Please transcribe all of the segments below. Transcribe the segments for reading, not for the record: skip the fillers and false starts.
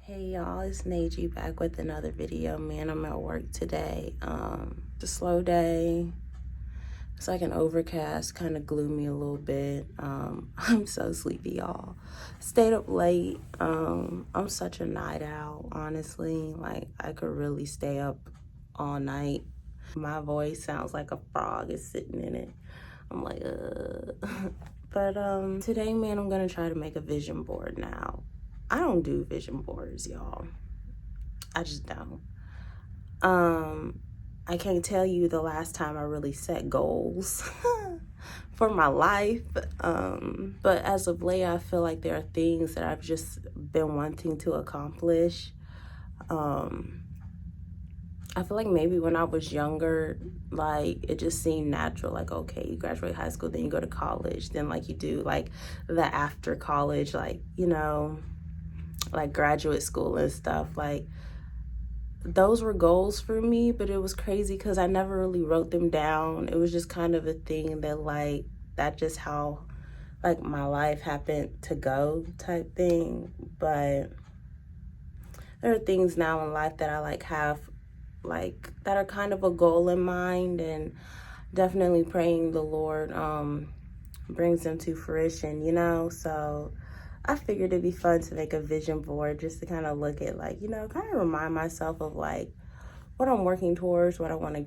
Hey y'all, it's Naji back with another video. Man, I'm at work today. It's a slow day. It's like an overcast, kind of gloomy a little bit. I'm so sleepy, y'all. Stayed up late. I'm such a night owl, honestly. Like, I could really stay up all night. My voice sounds like a frog is sitting in it. I'm like, But today, man, I'm gonna try to make a vision board now. I don't do vision boards, y'all. I just don't. I can't tell you the last time I really set goals for my life. But as of late, I feel like there are things that I've just been wanting to accomplish. I feel like maybe when I was younger, like, it just seemed natural. Like, okay, you graduate high school, then you go to college. Then, like, you do, like, the after college, like, you know, like graduate school and stuff. Like, those were goals for me, but it was crazy because I never really wrote them down. It was just kind of a thing that, like, that's just how, like, my life happened to go type thing. But there are things now in life that I, like, have, like, that are kind of a goal in mind, and definitely praying the Lord brings them to fruition, you know? So I figured it'd be fun to make a vision board just to kind of look at, like, you know, kind of remind myself of, like, what I'm working towards, what I want to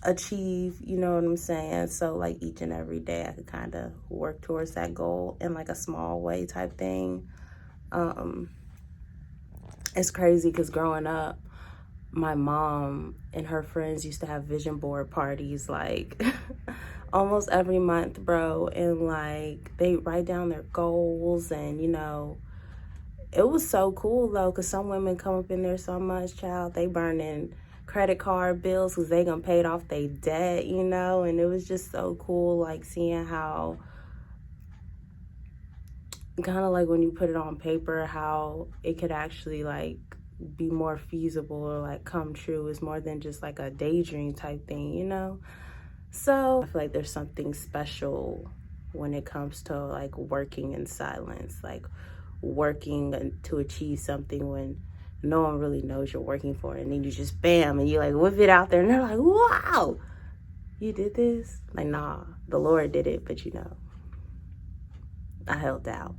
achieve, you know what I'm saying? So, like, each and every day I could kind of work towards that goal in, like, a small way type thing. It's crazy because growing up, my mom and her friends used to have vision board parties, like, almost every month, bro. And, like, they write down their goals, and, you know, it was so cool, though, because some women come up in there so much, child. They burning credit card bills because they gonna pay it off their debt, you know? And it was just so cool, like, seeing how, kind of like when you put it on paper, how it could actually, like, be more feasible or, like, come true. It's more than just, like, a daydream type thing, you know? So I feel like there's something special when it comes to, like, working in silence, like working to achieve something when no one really knows you're working for it, and then you just bam, and you, like, whip it out there, and they're like, wow, you did this? Like, nah, the Lord did it, but, you know, I helped out.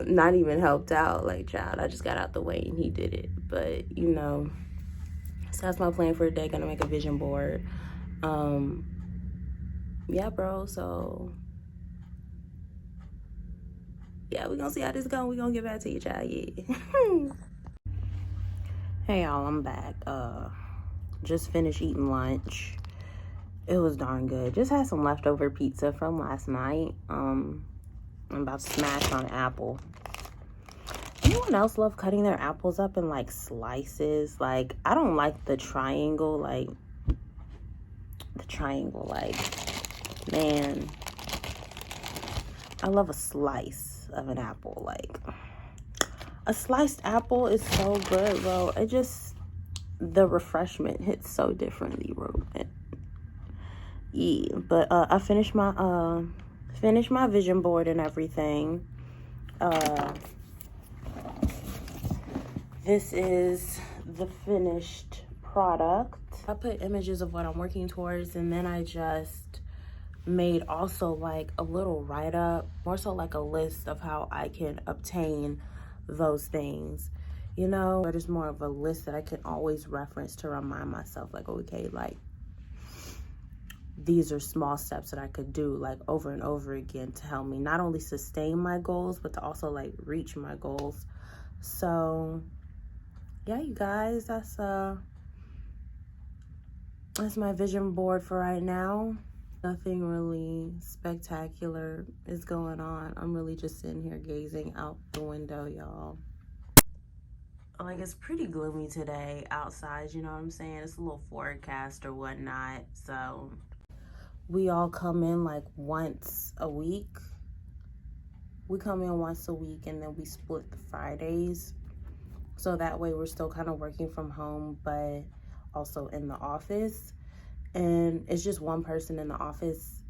Not even helped out, like, child, I just got out the way and he did it. But, you know, so that's my plan for today. Gonna make a vision board. Yeah, bro, so yeah, we're gonna see how this goes. We're gonna get back to you, child. Yeah. Hey y'all, I'm back. Just finished eating lunch. It was darn good. Just had some leftover pizza from last night. I'm about to smash on an apple. Anyone else love cutting their apples up in, like, slices? Like, I don't like the triangle, like, man, I love a slice of an apple. Like, a sliced apple is so good, bro. It just, the refreshment hits so differently, bro. Yeah, but I finished my vision board and everything. This is the finished product. I put images of what I'm working towards, and then I just made also, like, a little write-up, more so like a list of how I can obtain those things, you know? But it's more of a list that I can always reference to remind myself, like, okay, like, these are small steps that I could do, like, over and over again to help me not only sustain my goals, but to also, like, reach my goals. So yeah, you guys, that's my vision board for right now. Nothing really spectacular is going on. I'm really just sitting here gazing out the window, y'all. Like, it's pretty gloomy today outside, you know what I'm saying? It's a little forecast or whatnot. So we all come in, like, once a week. We come in once a week, and then we split the Fridays. So that way we're still kind of working from home, but also in the office. And it's just one person in the office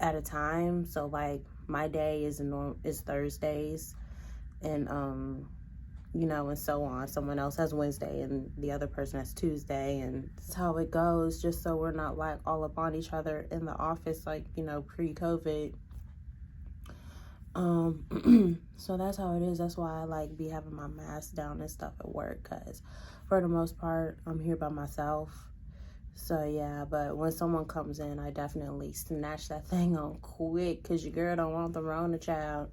at a time. So, like, my day is Thursdays. and you know, and so on. Someone else has Wednesday and the other person has Tuesday, and that's how it goes, just so we're not like all up on each other in the office, like, you know, pre-COVID. So that's how it is. That's why I like be having my mask down and stuff at work, because for the most part I'm here by myself. So yeah, but when someone comes in, I definitely snatch that thing on quick, because your girl don't want the Rona, child.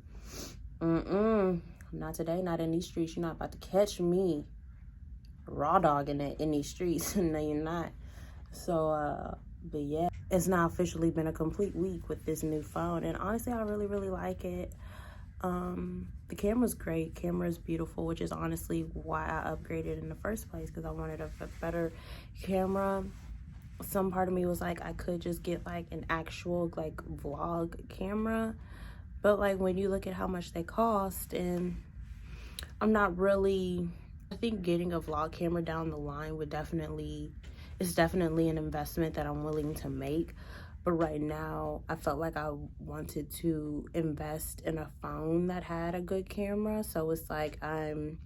Not today, not in these streets. You're not about to catch me raw dogging it in these streets. No, you're not. So, but yeah, it's now officially been a complete week with this new phone, and honestly, I really, really like it. The camera's great. Camera's beautiful, which is honestly why I upgraded in the first place, because I wanted a better camera. Some part of me was like, I could just get like an actual like vlog camera, but like when you look at how much they cost, and I'm not really, I think getting a vlog camera down the line would definitely, it's definitely an investment that I'm willing to make. But right now, I felt like I wanted to invest in a phone that had a good camera. So it's like I'm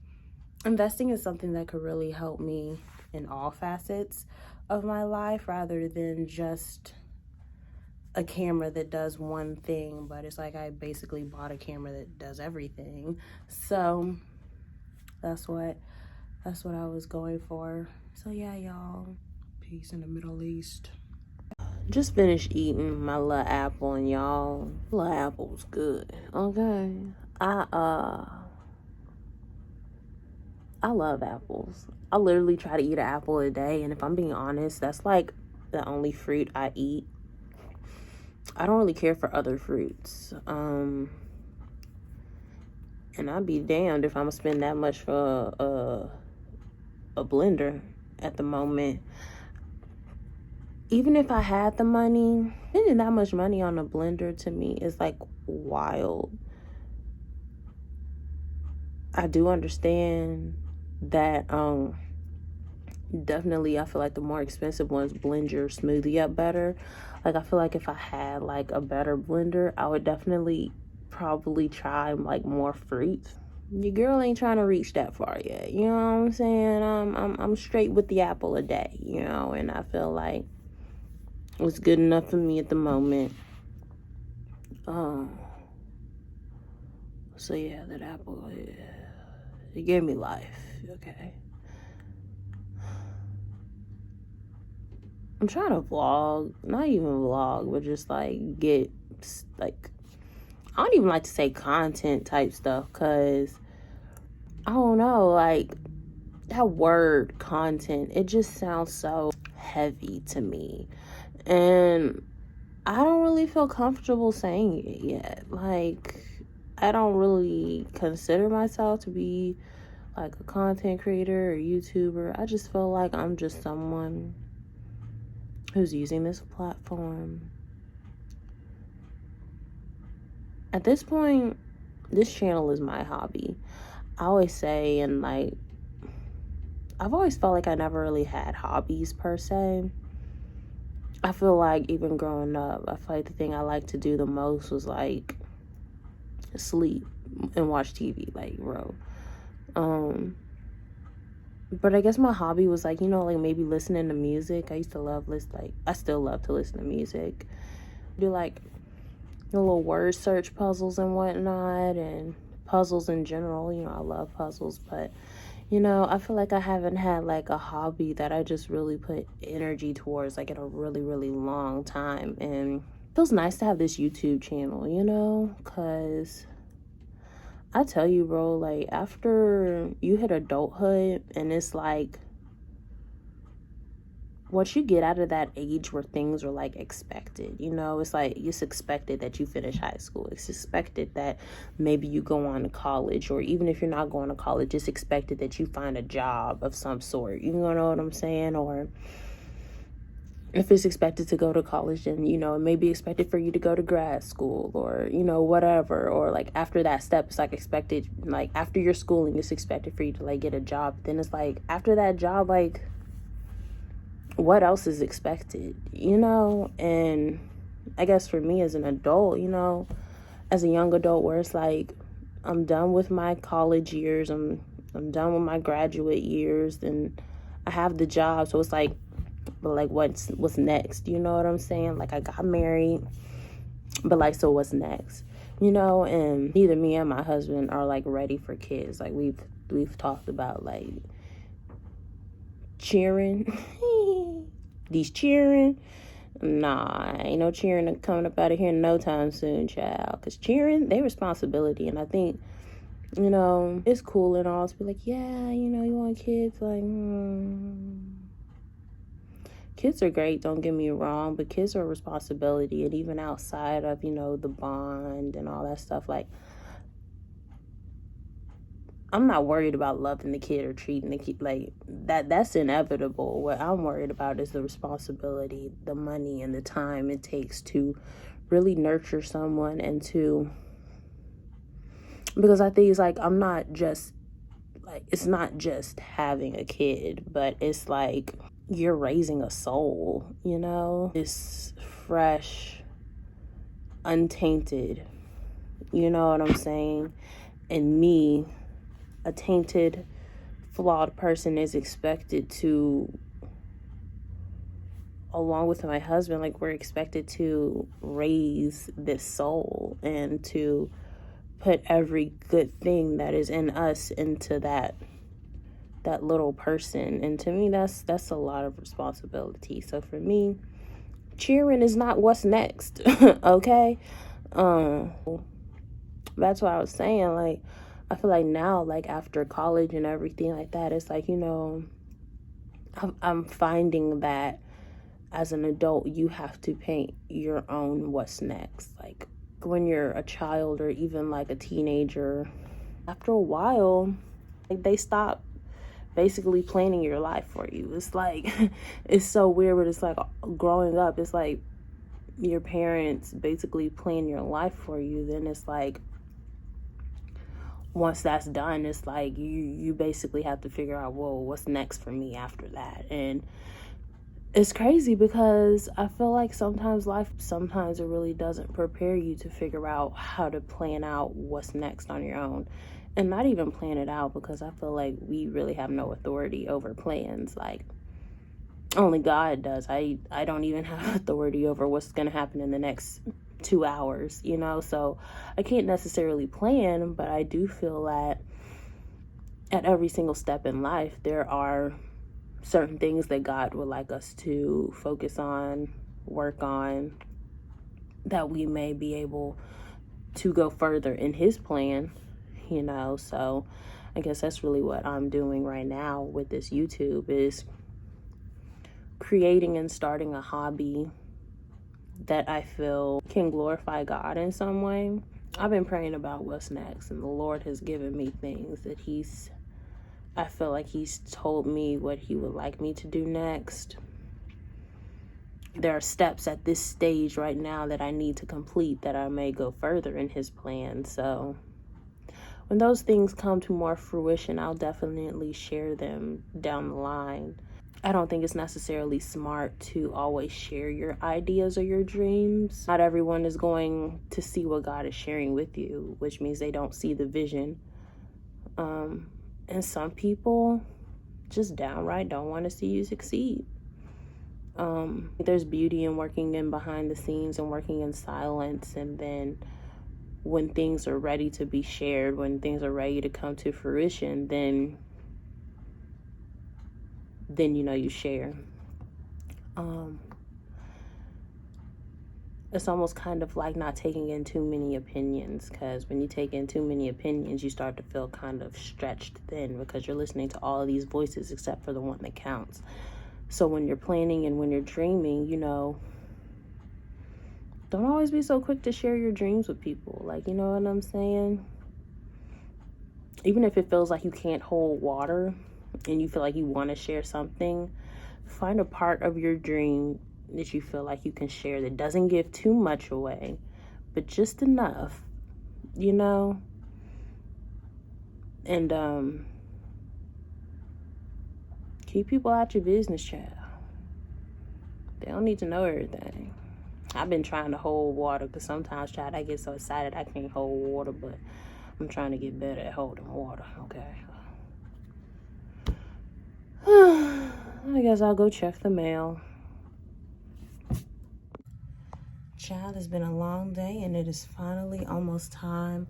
investing in something that could really help me in all facets of my life, rather than just a camera that does one thing. But it's like I basically bought a camera that does everything. So that's what I was going for. So yeah, y'all, peace in the Middle East. Just finished eating my little apple, and y'all, little apple's good. Okay, I love apples. I literally try to eat an apple a day, and if I'm being honest, that's like the only fruit I eat. I don't really care for other fruits. And I'd be damned if I'm gonna spend that much for a blender at the moment. Even if I had the money, spending that much money on a blender to me is like wild. I do understand that definitely I feel like the more expensive ones blend your smoothie up better. Like I feel like if I had like a better blender, I would definitely probably try like more fruits. Your girl ain't trying to reach that far yet, you know what I'm saying? I'm straight with the apple a day, you know, and I feel like it's good enough for me at the moment. So yeah, that apple, yeah, it gave me life. Okay, I'm trying to vlog, not even vlog, but just like get like, I don't even like to say content type stuff, because I don't know, like that word content, it just sounds so heavy to me, and I don't really feel comfortable saying it yet. Like, I don't really consider myself to be like a content creator or YouTuber. I just feel like I'm just someone who's using this platform. At this point, this channel is my hobby. I always say, and like, I've always felt like I never really had hobbies per se. I feel like even growing up, I feel like the thing I liked to do the most was like sleep and watch TV, like, bro. But I guess my hobby was like, you know, like maybe listening to music. I used to love I still love to listen to music. Do like the little word search puzzles and whatnot, and puzzles in general. You know, I love puzzles, but you know, I feel like I haven't had like a hobby that I just really put energy towards like in a really, really long time. And it feels nice to have this YouTube channel, you know, because I tell you, bro, like after you hit adulthood, and it's like once you get out of that age where things are like expected, you know, it's like it's expected that you finish high school. It's expected that maybe you go on to college, or even if you're not going to college, it's expected that you find a job of some sort. You know what I'm saying? Or if it's expected to go to college, then, you know, it may be expected for you to go to grad school, or, you know, whatever. Or like after that step, it's like expected, like after your schooling, it's expected for you to like get a job. Then it's like after that job, like what else is expected, you know? And I guess for me as an adult, you know, as a young adult, where it's like I'm done with my college years. I'm done with my graduate years, and I have the job. So it's like, but like, what's next? You know what I'm saying? Like, I got married, but like, so what's next? You know, and neither me and my husband are like ready for kids. Like, we've talked about like cheering, these cheering. Nah, ain't no cheering coming up out of here no time soon, child. Cause cheering, they responsibility, and I think, you know, it's cool and all to be like, yeah, you know, you want kids, like, kids are great, don't get me wrong, but kids are a responsibility. And even outside of, you know, the bond and all that stuff, like, I'm not worried about loving the kid or treating the kid like that. That's inevitable. What I'm worried about is the responsibility, the money, and the time it takes to really nurture someone, and to, because I think it's like, I'm not just like, it's not just having a kid, but it's like you're raising a soul, you know? It's fresh, untainted, you know what I'm saying? And me, a tainted, flawed person, is expected to, along with my husband, like, we're expected to raise this soul and to put every good thing that is in us into that little person. And to me, that's a lot of responsibility. So for me, cheering is not what's next. Okay. That's what I was saying. Like, I feel like now, like, after college and everything like that, it's like, you know, I'm finding that as an adult, you have to paint your own what's next. Like, when you're a child or even like a teenager, after a while, like, they stop basically planning your life for you. It's like, it's so weird, but it's like, growing up, it's like your parents basically plan your life for you. Then it's like, once that's done, it's like you basically have to figure out, whoa, what's next for me after that. And it's crazy because I feel like sometimes it really doesn't prepare you to figure out how to plan out what's next on your own. And not even plan it out, because I feel like we really have no authority over plans. Like, only God does. I don't even have authority over what's going to happen in the next 2 hours, you know? So I can't necessarily plan, but I do feel that at every single step in life, there are certain things that God would like us to focus on, work on, that we may be able to go further in his plan, you know? So I guess that's really what I'm doing right now with this YouTube, is creating and starting a hobby that I feel can glorify God in some way. I've been praying about what's next, and the Lord has given me things that I feel like he's told me what he would like me to do next. There are steps at this stage right now that I need to complete, that I may go further in his plan. So when those things come to more fruition, I'll definitely share them down the line. I don't think it's necessarily smart to always share your ideas or your dreams. Not everyone is going to see what God is sharing with you, which means they don't see the vision. And some people just downright don't want to see you succeed. There's beauty in working in behind the scenes and working in silence, and then when things are ready to be shared, when things are ready to come to fruition, then you know, you share. It's almost kind of like not taking in too many opinions, because when you take in too many opinions, you start to feel kind of stretched thin, because you're listening to all of these voices except for the one that counts. So when you're planning and when you're dreaming, you know, don't always be so quick to share your dreams with people. Like, you know what I'm saying? Even if it feels like you can't hold water and you feel like you want to share something, find a part of your dream that you feel like you can share that doesn't give too much away, but just enough, you know? And keep people out your business, child. They don't need to know everything. I've been trying to hold water, because sometimes, child, I get so excited I can't hold water, but I'm trying to get better at holding water, okay? I guess I'll go check the mail. Child, it's been a long day and it is finally almost time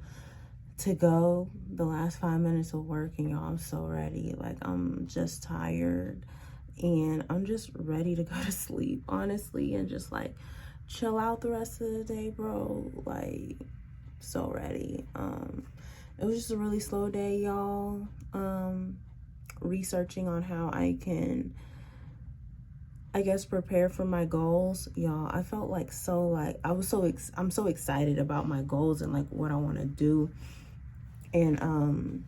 to go. The last 5 minutes of work and y'all, I'm so ready. Like, I'm just tired and I'm just ready to go to sleep, honestly, and just like chill out the rest of the day, bro. Like, so ready. It was just a really slow day, y'all. Researching on how I can, I guess, prepare for my goals, y'all. I felt like I'm so excited about my goals and like what I want to do, and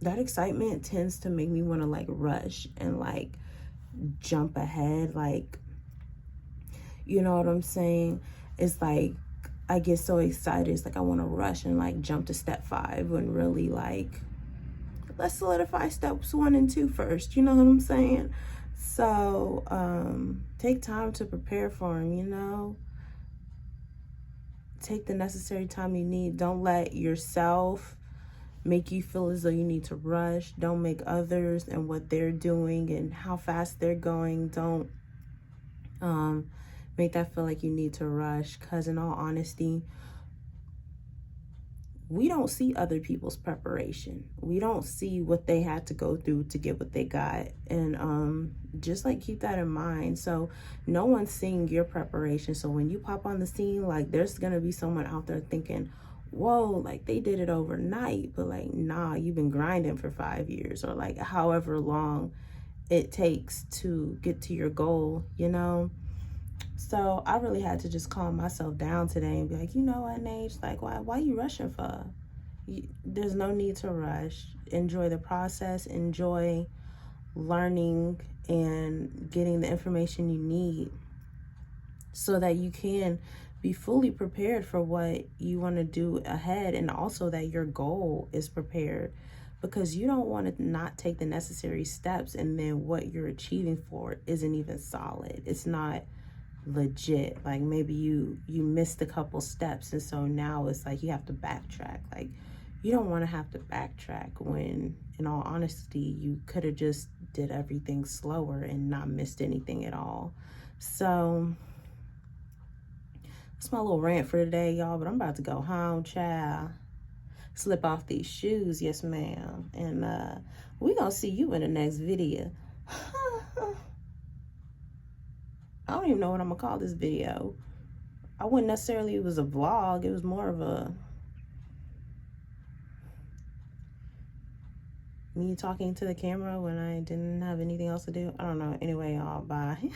that excitement tends to make me want to like rush and like jump ahead, like, you know what I'm saying? It's like I get so excited, it's like I want to rush and like jump to step 5 when really like let's solidify steps 1 and 2 first, you know what I'm saying? So take time to prepare for them, you know. Take the necessary time you need. Don't let yourself make you feel as though you need to rush. Don't make others and what they're doing and how fast they're going, don't make that feel like you need to rush. Because in all honesty, we don't see other people's preparation. We don't see what they had to go through to get what they got. And just like keep that in mind. So no one's seeing your preparation. So when you pop on the scene, like there's gonna be someone out there thinking, whoa, like they did it overnight. But like, nah, you've been grinding for 5 years or like however long it takes to get to your goal, you know? So I really had to just calm myself down today and be like, you know what, Nate, like, why you rushing for? There's no need to rush. Enjoy the process. Enjoy learning and getting the information you need so that you can be fully prepared for what you want to do ahead, and also that your goal is prepared, because you don't want to not take the necessary steps and then what you're achieving for isn't even solid. It's not legit. Like maybe you missed a couple steps and so now it's like you have to backtrack. Like you don't want to have to backtrack when in all honesty you could have just did everything slower and not missed anything at all. So that's my little rant for today, y'all, but I'm about to go home, child. Slip off these shoes, yes ma'am, and we gonna see you in the next video. I don't even know what I'm gonna call this video. I wouldn't necessarily, it was a vlog. It was more of a me talking to the camera when I didn't have anything else to do. I don't know. Anyway, y'all, bye.